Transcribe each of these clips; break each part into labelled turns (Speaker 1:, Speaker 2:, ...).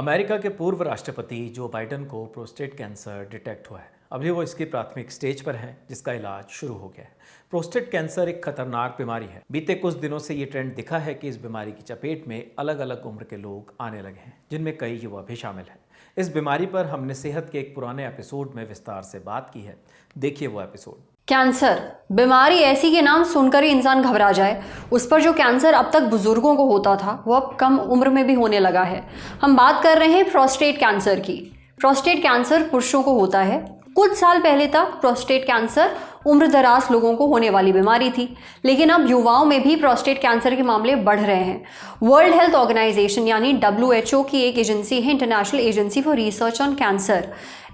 Speaker 1: America के पूर्व राष्ट्रपति जो बाइडेन को प्रोस्टेट कैंसर डिटेक्ट हुआ है। अभी वो इसकी प्राथमिक स्टेज पर हैं, जिसका इलाज शुरू हो गया है। प्रोस्टेट कैंसर एक खतरनाक बीमारी है। बीते कुछ दिनों से ये ट्रेंड दिखा है कि इस बीमारी की चपेट में अलग अलग उम्र के लोग आने लगे हैं, जिनमें कई युवा भी शामिल हैं। इस बीमारी पर हमने सेहत के एक पुराने एपिसोड में विस्तार से बात की है। देखिए वो एपिसोड।
Speaker 2: कैंसर बीमारी ऐसी के नाम सुनकर ही इंसान घबरा जाए। उस पर जो कैंसर अब तक बुजुर्गों को होता था वो अब कम उम्र में भी होने लगा है। हम बात कर रहे हैं प्रोस्टेट कैंसर की। प्रोस्टेट कैंसर पुरुषों को होता है। कुछ साल पहले तक प्रोस्टेट कैंसर उम्र दराज लोगों को होने वाली बीमारी थी, लेकिन अब युवाओं में भी प्रोस्टेट कैंसर के मामले बढ़ रहे हैं। वर्ल्ड हेल्थ ऑर्गेनाइजेशन यानी WHO की एक एजेंसी है, international agency for research on cancer.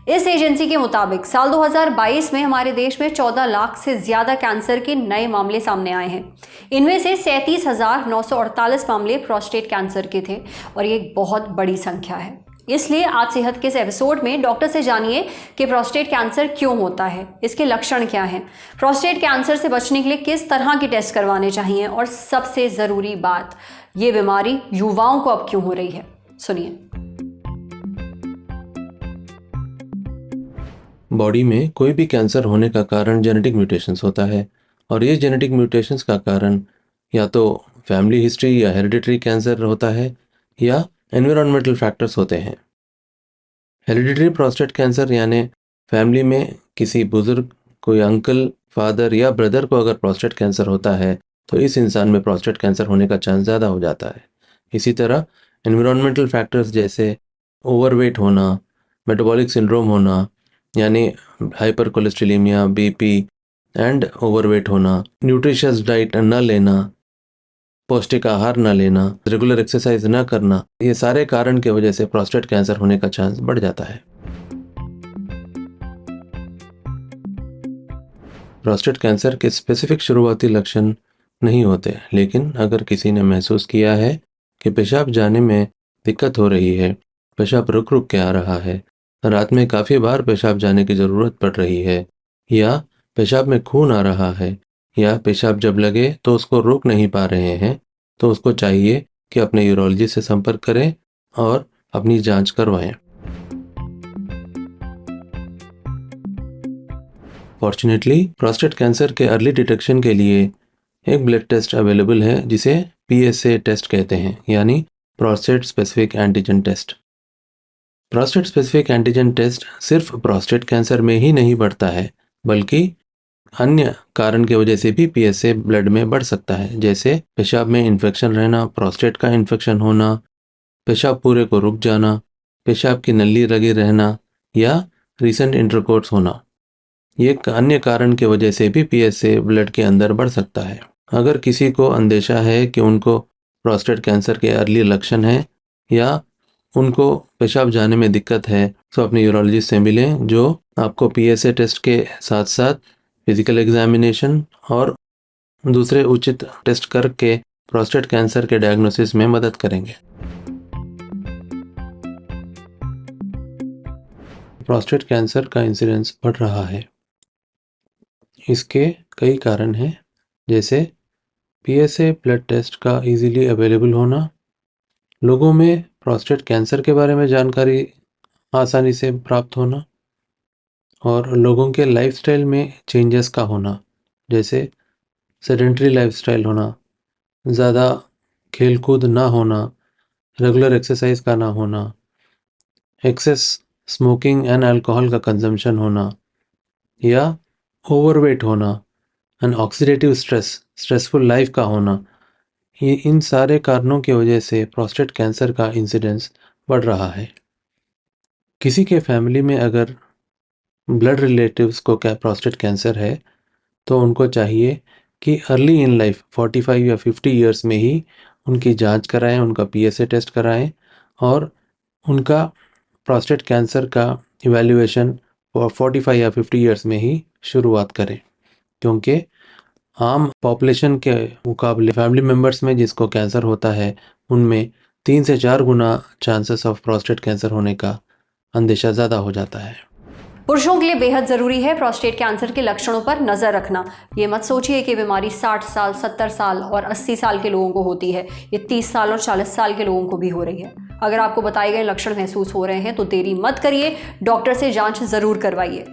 Speaker 2: इस एजेंसी के मुताबिक साल 2022 में हमारे देश में 14 लाख से ज्यादा कैंसर के नए मामले सामने आए हैं। इनमें से 37,948 मामले प्रोस्टेट कैंसर के थे और ये एक बहुत बड़ी संख्या है। इसलिए आज सेहत के इस एपिसोड में डॉक्टर से जानिए कि प्रोस्टेट कैंसर क्यों होता है, इसके लक्षण क्या हैं, प्रोस्टेट कैंसर से बचने के लिए किस तरह के टेस्ट करवाने चाहिए और सबसे ज़रूरी बात, ये बीमारी युवाओं को अब क्यों हो रही है। सुनिए।
Speaker 3: बॉडी में कोई भी कैंसर होने का कारण जेनेटिक म्यूटेशंस होता है और ये जेनेटिक म्यूटेशंस का कारण या तो फैमिली हिस्ट्री या हेरिडिटरी कैंसर होता है या एनवायरमेंटल फैक्टर्स होते हैं। हेरिडिटरी प्रोस्टेट कैंसर यानी फैमिली में किसी बुजुर्ग, कोई अंकल, फादर या ब्रदर को अगर प्रोस्टेट कैंसर होता है तो इस इंसान में प्रोस्टेट कैंसर होने का चांस ज़्यादा हो जाता है। इसी तरह एनवायरमेंटल फैक्टर्स जैसे ओवरवेट होना, मेटाबॉलिक सिंड्रोम होना यानी hyper cholesterolaemia, BP and overweight होना, न्यूट्रिशियस डाइट न लेना, पौष्टिक आहार न लेना, रेगुलर एक्सरसाइज न करना, ये सारे कारण की वजह से प्रोस्टेट कैंसर होने का चांस बढ़ जाता है। प्रोस्टेट कैंसर के स्पेसिफिक शुरुआती लक्षण नहीं होते, लेकिन अगर किसी ने महसूस किया है कि पेशाब जाने में दिक्कत हो रही है, पेशाब रुक रुक के आ रहा है, रात में काफ़ी बार पेशाब जाने की ज़रूरत पड़ रही है, या पेशाब में खून आ रहा है, या पेशाब जब लगे तो उसको रोक नहीं पा रहे हैं, तो उसको चाहिए कि अपने यूरोलॉजिस्ट से संपर्क करें और अपनी जांच करवाएं। फॉर्चुनेटली प्रोस्टेट कैंसर के अर्ली डिटेक्शन के लिए एक ब्लड टेस्ट अवेलेबल है जिसे PSA टेस्ट कहते हैं, यानी prostate specific antigen test. Prostate specific antigen test सिर्फ प्रोस्टेट कैंसर में ही नहीं बढ़ता है, बल्कि अन्य कारण की वजह से भी PSA ब्लड में बढ़ सकता है, जैसे पेशाब में इन्फेक्शन रहना, प्रोस्टेट का इन्फेक्शन होना, पेशाब पूरे को रुक जाना, पेशाब की नली लगी रहना या रीसेंट इंटरकोर्स होना। ये अन्य कारण की वजह से भी PSA ब्लड के अंदर बढ़ सकता है। अगर किसी को अंदेशा है कि उनको प्रोस्टेट कैंसर के अर्ली लक्षण हैं या उनको पेशाब जाने में दिक्कत है, तो अपने यूरोलॉजिस्ट से मिलें, जो आपको PSA टेस्ट के साथ साथ फिजिकल एग्जामिनेशन और दूसरे उचित टेस्ट करके प्रोस्टेट कैंसर के डायग्नोसिस में मदद करेंगे। प्रोस्टेट कैंसर का इंसिडेंस बढ़ रहा है। इसके कई कारण हैं, जैसे PSA ब्लड टेस्ट का इजीली अवेलेबल होना, लोगों में प्रोस्टेट कैंसर के बारे में जानकारी आसानी से प्राप्त होना, और लोगों के लाइफस्टाइल में चेंजेस का होना, जैसे सेडेंटरी लाइफस्टाइल होना, ज़्यादा खेलकूद ना होना, रेगुलर एक्सरसाइज का ना होना, एक्सेस स्मोकिंग एंड अल्कोहल का कंजम्पशन होना, या ओवरवेट होना एंड ऑक्सीडेटिव स्ट्रेसफुल लाइफ का होना। ये इन सारे कारणों की वजह से प्रोस्टेट कैंसर का इंसिडेंस बढ़ रहा है। किसी के फैमिली में अगर ब्लड रिलेटिव्स को प्रोस्टेट कैंसर है तो उनको चाहिए कि अर्ली इन लाइफ 45 या 50 इयर्स में ही उनकी जांच कराएं, उनका PSA टेस्ट कराएं और उनका प्रोस्टेट कैंसर का इवैल्यूएशन 45 या 50 इयर्स में ही शुरुआत करें, क्योंकि आम पॉपुलेशन के मुकाबले फैमिली मेम्बर्स में जिसको कैंसर होता है उनमें 3 से 4 गुना चांसेस ऑफ प्रोस्टेट कैंसर होने का अंदेशा ज़्यादा हो जाता है।
Speaker 2: पुरुषों के लिए बेहद जरूरी है प्रोस्टेट कैंसर के लक्षणों पर नजर रखना। ये मत सोचिए कि बीमारी 60 साल, 70 साल और 80 साल के लोगों को होती है, ये 30 साल और 40 साल के लोगों को भी हो रही है। अगर आपको बताए गए लक्षण महसूस हो रहे हैं तो देरी मत करिए, डॉक्टर से जांच जरूर करवाइए।